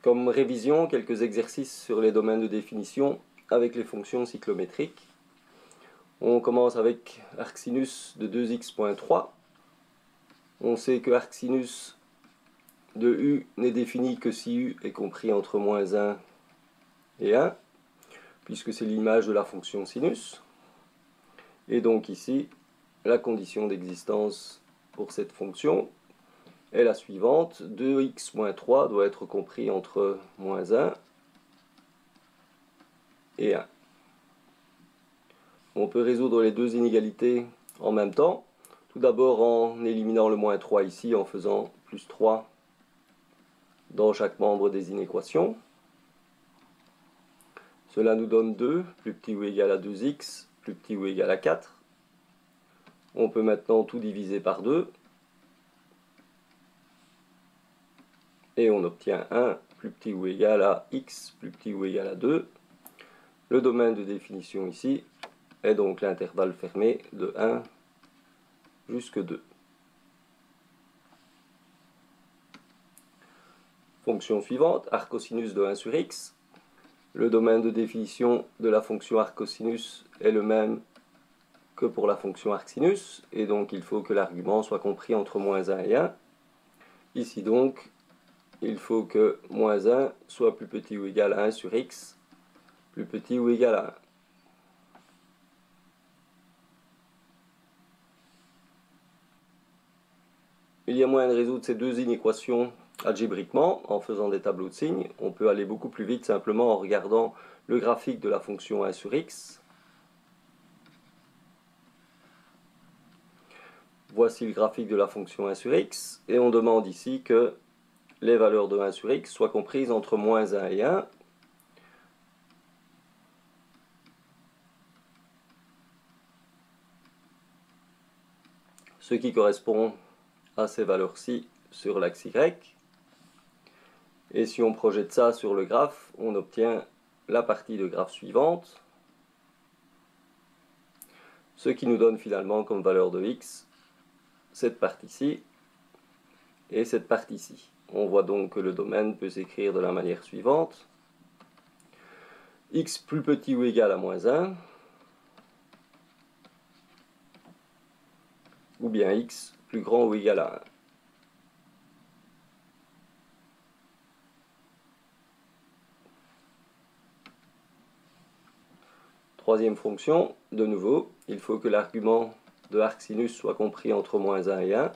Comme révision, quelques exercices sur les domaines de définition avec les fonctions cyclométriques. On commence avec arcsinus de 2x.3. On sait que arcsinus de u n'est défini que si u est compris entre moins 1 et 1, puisque c'est l'image de la fonction sinus. Et donc ici, la condition d'existence pour cette fonction est la suivante. 2x-3 doit être compris entre moins 1 et 1. On peut résoudre les deux inégalités en même temps. Tout d'abord en éliminant le moins 3 ici, en faisant plus 3 dans chaque membre des inéquations. Cela nous donne 2, plus petit ou égal à 2x, plus petit ou égal à 4. On peut maintenant tout diviser par 2. Et on obtient 1 plus petit ou égal à x plus petit ou égal à 2. Le domaine de définition ici est donc l'intervalle fermé de 1 jusque 2. Fonction suivante, arcosinus de 1 sur x. Le domaine de définition de la fonction arcosinus est le même que pour la fonction arcsinus, et donc il faut que l'argument soit compris entre moins 1 et 1. Ici donc, il faut que moins 1 soit plus petit ou égal à 1 sur x, plus petit ou égal à 1. Il y a moyen de résoudre ces deux inéquations algébriquement en faisant des tableaux de signes. On peut aller beaucoup plus vite simplement en regardant le graphique de la fonction 1 sur x. Voici le graphique de la fonction 1 sur x, et on demande ici que les valeurs de 1 sur x soient comprises entre moins 1 et 1. Ce qui correspond à ces valeurs-ci sur l'axe y. Et si on projette ça sur le graphe, on obtient la partie de graphe suivante, ce qui nous donne finalement comme valeur de x cette partie-ci et cette partie-ci. On voit donc que le domaine peut s'écrire de la manière suivante. X plus petit ou égal à moins 1, ou bien x plus grand ou égal à 1. Troisième fonction, de nouveau, il faut que l'argument de arcsinus soit compris entre moins 1 et 1.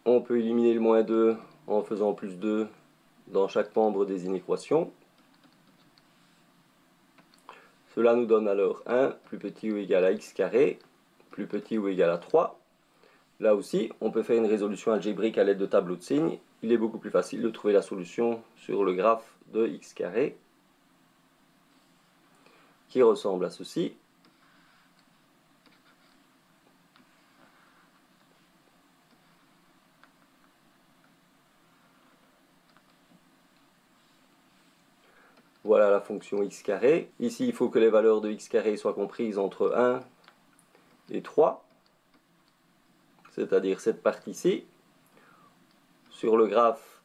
On peut éliminer le moins 2 en faisant plus 2 dans chaque membre des inéquations. Cela nous donne alors 1 plus petit ou égal à x carré, plus petit ou égal à 3. Là aussi, on peut faire une résolution algébrique à l'aide de tableaux de signes. Il est beaucoup plus facile de trouver la solution sur le graphe de x carré, qui ressemble à ceci. Voilà la fonction x carré. Ici, il faut que les valeurs de x carré soient comprises entre 1 et 3, c'est-à-dire cette partie-ci. Sur le graphe,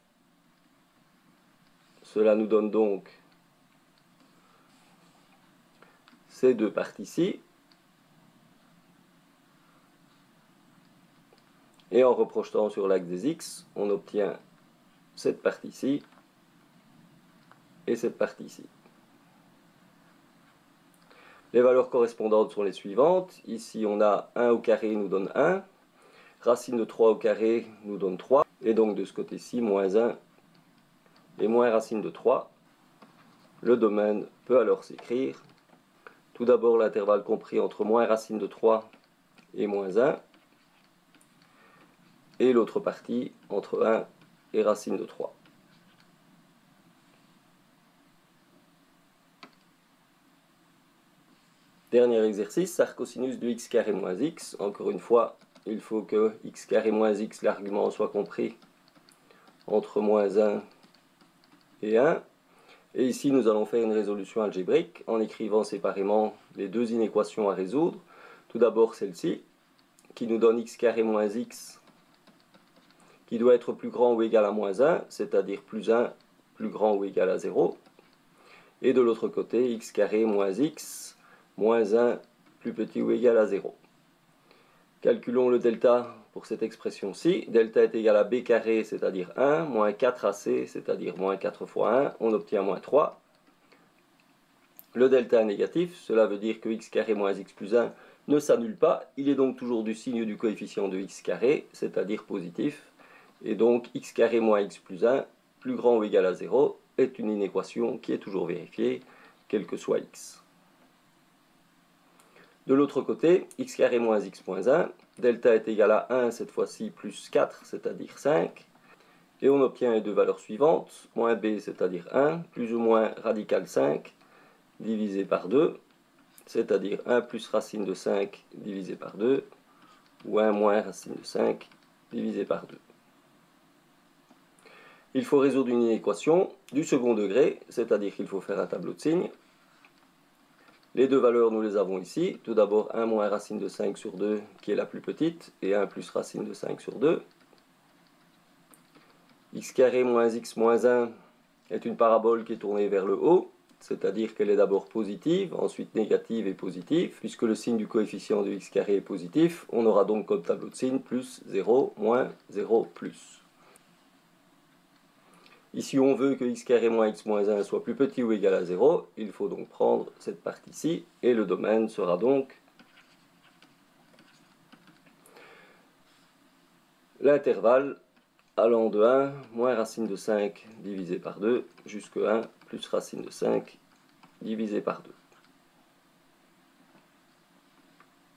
cela nous donne donc ces deux parties-ci. Et en reprojetant sur l'axe des x, on obtient cette partie-ci et cette partie-ci. Les valeurs correspondantes sont les suivantes. Ici, on a 1 au carré nous donne 1. Racine de 3 au carré nous donne 3. Et donc de ce côté-ci, moins 1 et moins racine de 3. Le domaine peut alors s'écrire. Tout d'abord l'intervalle compris entre moins racine de 3 et moins 1. Et l'autre partie entre 1 et racine de 3. Dernier exercice, arcosinus de x carré moins x. Encore une fois, il faut que x carré moins x, l'argument soit compris entre moins 1 et 1. Et ici, nous allons faire une résolution algébrique en écrivant séparément les deux inéquations à résoudre. Tout d'abord celle-ci, qui nous donne x carré moins x qui doit être plus grand ou égal à moins 1, c'est-à-dire plus 1 plus grand ou égal à 0. Et de l'autre côté, x carré moins x moins 1 plus petit ou égal à 0. Calculons le delta pour cette expression-ci. Delta est égal à b carré, c'est-à-dire 1, moins 4ac, c'est-à-dire moins 4 fois 1, on obtient moins 3. Le delta est négatif, cela veut dire que x carré moins x plus 1 ne s'annule pas. Il est donc toujours du signe du coefficient de x carré, c'est-à-dire positif. Et donc x carré moins x plus 1, plus grand ou égal à 0, est une inéquation qui est toujours vérifiée, quel que soit x. De l'autre côté, x carré moins x moins 1, delta est égal à 1 cette fois-ci plus 4, c'est-à-dire 5. Et on obtient les deux valeurs suivantes, moins b, c'est-à-dire 1, plus ou moins radical 5, divisé par 2, c'est-à-dire 1 plus racine de 5 divisé par 2, ou 1 moins racine de 5 divisé par 2. Il faut résoudre une inéquation du second degré, c'est-à-dire qu'il faut faire un tableau de signes. Les deux valeurs, nous les avons ici. Tout d'abord, 1 moins racine de 5 sur 2, qui est la plus petite, et 1 plus racine de 5 sur 2. X carré moins x moins 1 est une parabole qui est tournée vers le haut, c'est-à-dire qu'elle est d'abord positive, ensuite négative et positive. Puisque le signe du coefficient de x carré est positif, on aura donc comme tableau de signes plus 0, moins 0, plus. Ici, on veut que x carré moins x moins 1 soit plus petit ou égal à 0. Il faut donc prendre cette partie-ci, et le domaine sera donc l'intervalle allant de 1 moins racine de 5 divisé par 2 jusqu'à 1 plus racine de 5 divisé par 2.